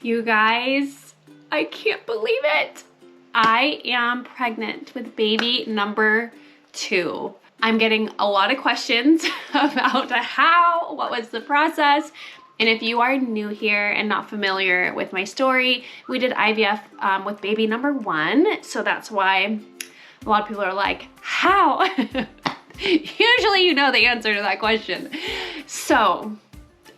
You guys, I can't believe it. I am pregnant with baby number 2. I'm getting a lot of questions about how, what was the process. And if you are new here and not familiar with my story, we did IVF with baby number 1. So that's why a lot of people are like, how? Usually you know the answer to that question. So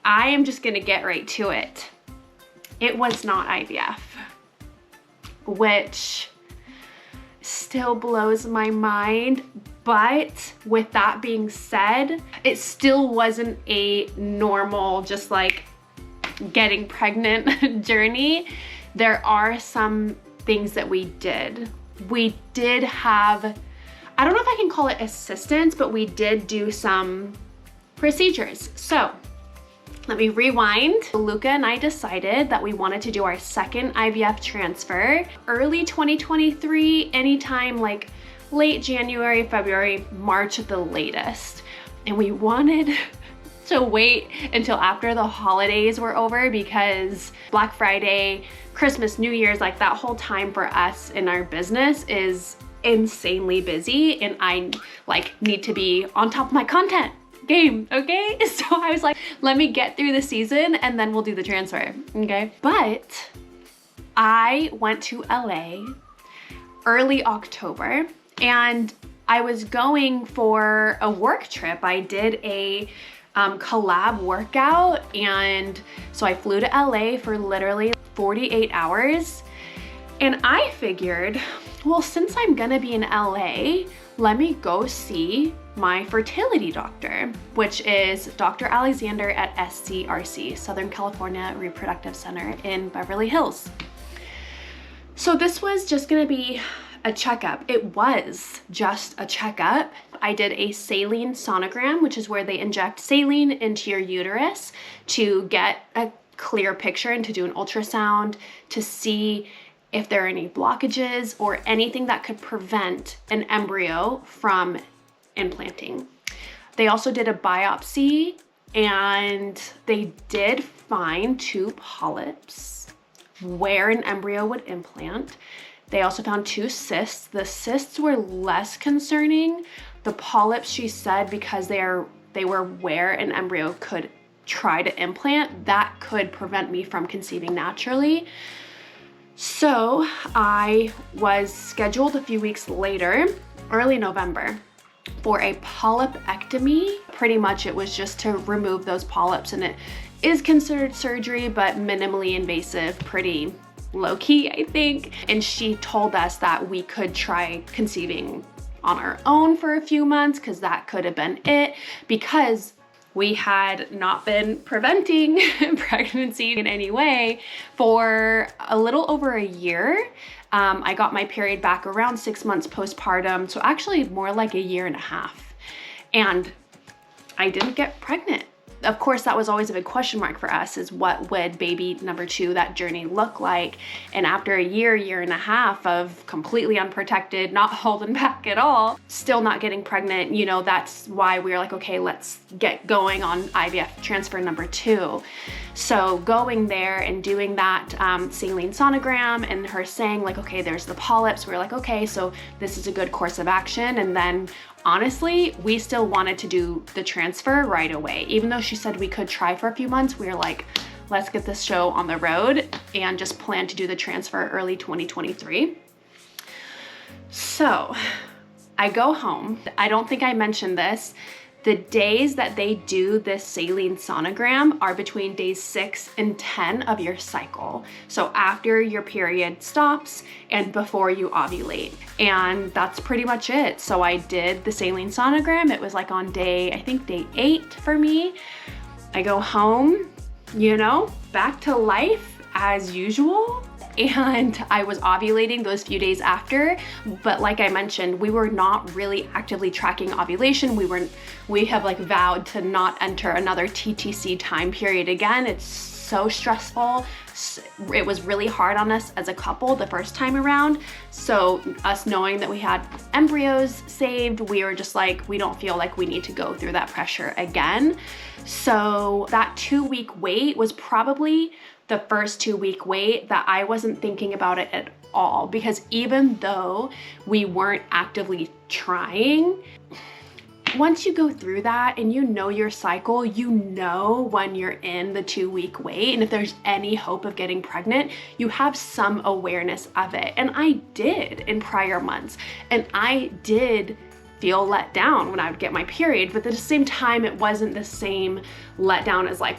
I am just gonna get right to it. It was not IVF, which still blows my mind. But with that being said, it still wasn't a normal, just like getting pregnant journey. There are some things that we did. We did have, I don't know if I can call it assistance, but we did do some procedures. So let me rewind. Luca and I decided that we wanted to do our second IVF transfer early 2023, anytime like late January, February, March at the latest. And we wanted to wait until after the holidays were over because Black Friday, Christmas, New Year's, like that whole time for us in our business is insanely busy, and I like need to be on top of my content game, okay? So I was like, let me get through the season and then we'll do the transfer, okay? But I went to LA early October and I was going for a work trip. I did a collab workout, and so I flew to LA for literally 48 hours. And I figured, well, since I'm gonna be in LA, let me go see my fertility doctor, which is Dr. Alexander at SCRC, Southern California Reproductive Center in Beverly Hills. So this was just gonna be a checkup. It was just a checkup. I did a saline sonogram, which is where they inject saline into your uterus to get a clear picture and to do an ultrasound to see if there are any blockages or anything that could prevent an embryo from implanting. They also did a biopsy and they did find 2 polyps where an embryo would implant. They also found 2 cysts. The cysts were less concerning. The polyps, she said, because they were where an embryo could try to implant, that could prevent me from conceiving naturally. So I was scheduled a few weeks later, early November, for a polypectomy. Pretty much it was just to remove those polyps, and it is considered surgery, but minimally invasive, pretty low-key, I think. And she told us that we could try conceiving on our own for a few months because that could have been it, because we had not been preventing pregnancy in any way for a little over a year. I got my period back around 6 months postpartum, so actually more like 1.5 years. And I didn't get pregnant. Of course, that was always a big question mark for us, is what would baby number 2, that journey, look like? And after 1.5 years of completely unprotected, not holding back at all, still not getting pregnant, you know, that's why we were like, okay, let's get going on IVF transfer number 2. So going there and doing that saline sonogram and her saying like, okay, there's the polyps. We were like, okay, so this is a good course of action. And then honestly, we still wanted to do the transfer right away. Even though she said we could try for a few months, we were like, let's get this show on the road and just plan to do the transfer early 2023. So I go home. I don't think I mentioned this. The days that they do this saline sonogram are between days 6 and 10 of your cycle. So after your period stops and before you ovulate. And that's pretty much it. So I did the saline sonogram. It was like on day, I think day 8 for me. I go home, you know, back to life as usual. And I was ovulating those few days after, but like I mentioned, we were not really actively tracking ovulation. We have like vowed to not enter another TTC time period again. It's so stressful. It was really hard on us as a couple the first time around. So us knowing that we had embryos saved, we were just like, we don't feel like we need to go through that pressure again. So that 2-week wait was probably the first 2-week wait that I wasn't thinking about it at all, because even though we weren't actively trying, once you go through that and you know your cycle, you know when you're in the 2-week wait, and if there's any hope of getting pregnant, you have some awareness of it. And I did in prior months, and I did feel let down when I would get my period, but at the same time, it wasn't the same letdown as like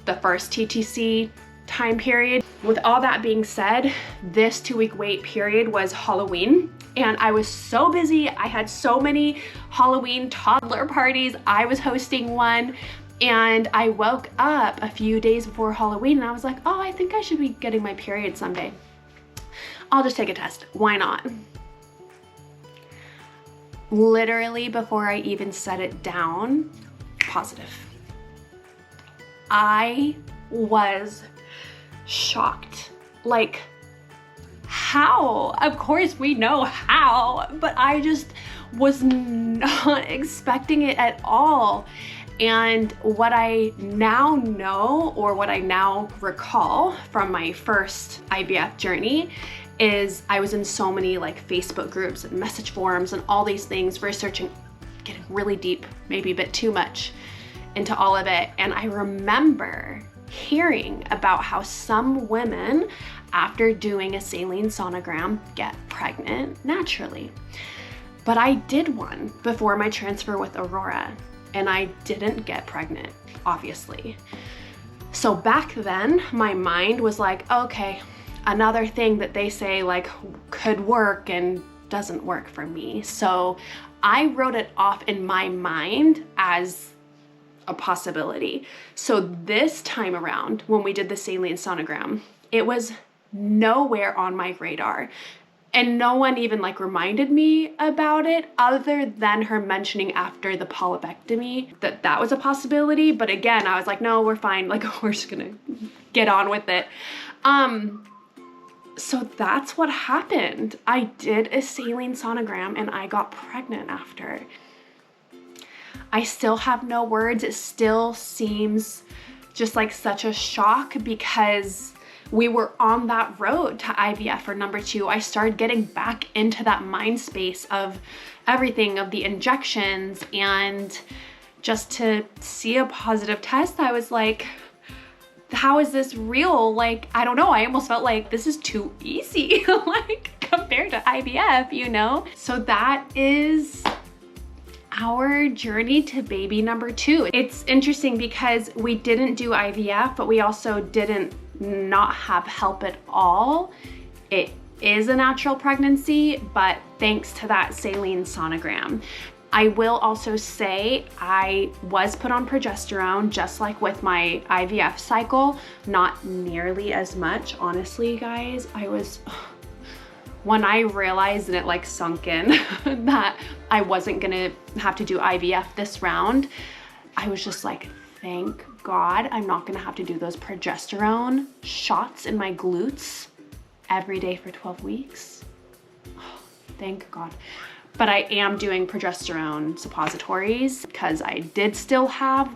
the first TTC time period. With all that being said, this 2-week wait period was Halloween, and I was so busy. I had so many Halloween toddler parties. I was hosting one, and I woke up a few days before Halloween and I was like, oh, I think I should be getting my period someday. I'll just take a test. Why not? Literally before I even set it down, positive. I was shocked. Like, how? Of course we know how, but I just was not expecting it at all. And what I now know, or what I now recall from my first IVF journey, is I was in so many like Facebook groups and message forums and all these things, researching, getting really deep, maybe a bit too much into all of it. And I remember hearing about how some women, after doing a saline sonogram, get pregnant naturally. But I did one before my transfer with Aurora, and I didn't get pregnant, obviously. So back then, my mind was like, okay, another thing that they say like could work and doesn't work for me. So I wrote it off in my mind as a possibility. So this time around, when we did the saline sonogram, it was nowhere on my radar. And no one even like reminded me about it, other than her mentioning after the polypectomy that that was a possibility. But again, I was like, no, we're fine. Like, we're just gonna get on with it. So that's what happened. I did a saline sonogram and I got pregnant after. I still have no words. It still seems just like such a shock, because we were on that road to IVF for number 2. I started getting back into that mind space of everything, of the injections, and just to see a positive test, I was like, how is this real? Like, I don't know. I almost felt like this is too easy, like compared to IVF, you know? So that is our journey to baby number 2. It's interesting because we didn't do IVF, but we also didn't not have help at all. It is a natural pregnancy, but thanks to that saline sonogram. I will also say I was put on progesterone, just like with my IVF cycle, not nearly as much, honestly, guys. When I realized and it like sunk in that I wasn't gonna have to do IVF this round, I was just like, thank God I'm not gonna have to do those progesterone shots in my glutes every day for 12 weeks. Oh, thank God. But I am doing progesterone suppositories because I did still have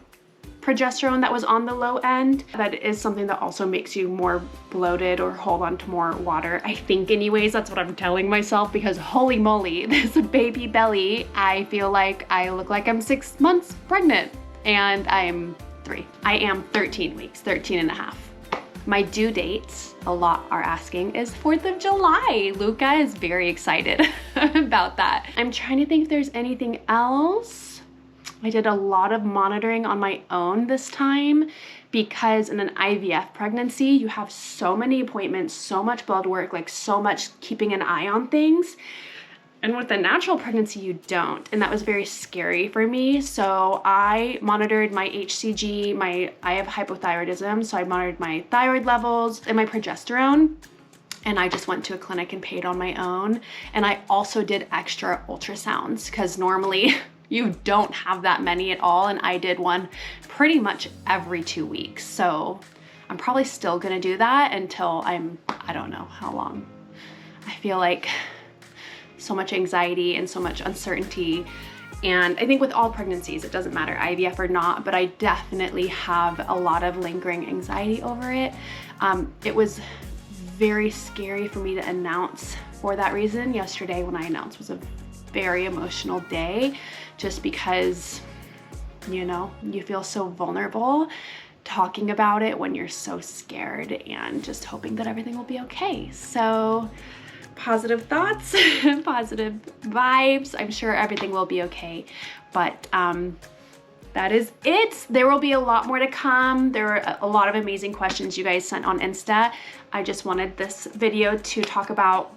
progesterone that was on the low end. That is something that also makes you more bloated or hold on to more water. I think anyways, that's what I'm telling myself, because holy moly, this baby belly, I feel like I look like I'm 6 months pregnant and I'm 3. I am 13 weeks, 13 and a half. My due date, a lot are asking, is 4th of July. Luca is very excited about that. I'm trying to think if there's anything else. I did a lot of monitoring on my own this time, because in an IVF pregnancy, you have so many appointments, so much blood work, like so much keeping an eye on things. And with a natural pregnancy, you don't. And that was very scary for me. So I monitored my HCG, I have hypothyroidism. So I monitored my thyroid levels and my progesterone. And I just went to a clinic and paid on my own. And I also did extra ultrasounds, because normally you don't have that many at all. And I did one pretty much every 2 weeks. So I'm probably still gonna do that until I don't know how long. I feel like so much anxiety and so much uncertainty. And I think with all pregnancies, it doesn't matter IVF or not, but I definitely have a lot of lingering anxiety over it. It was very scary for me to announce for that reason. Yesterday when I announced was a very emotional day, just because, you know, you feel so vulnerable talking about it when you're so scared and just hoping that everything will be okay. So positive thoughts, positive vibes. I'm sure everything will be okay, but that is it. There will be a lot more to come. There were a lot of amazing questions you guys sent on Insta. I just wanted this video to talk about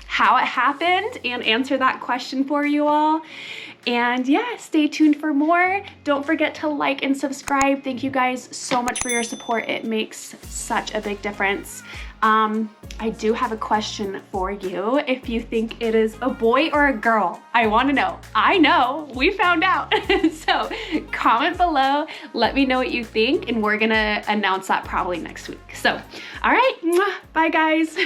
how it happened and answer that question for you all. And yeah, stay tuned for more. Don't forget to like and subscribe. Thank you guys so much for your support. It makes such a big difference. I do have a question for you. If you think it is a boy or a girl, I want to know. I know, we found out. So comment below, let me know what you think, and we're gonna announce that probably next week. So, all right, bye guys.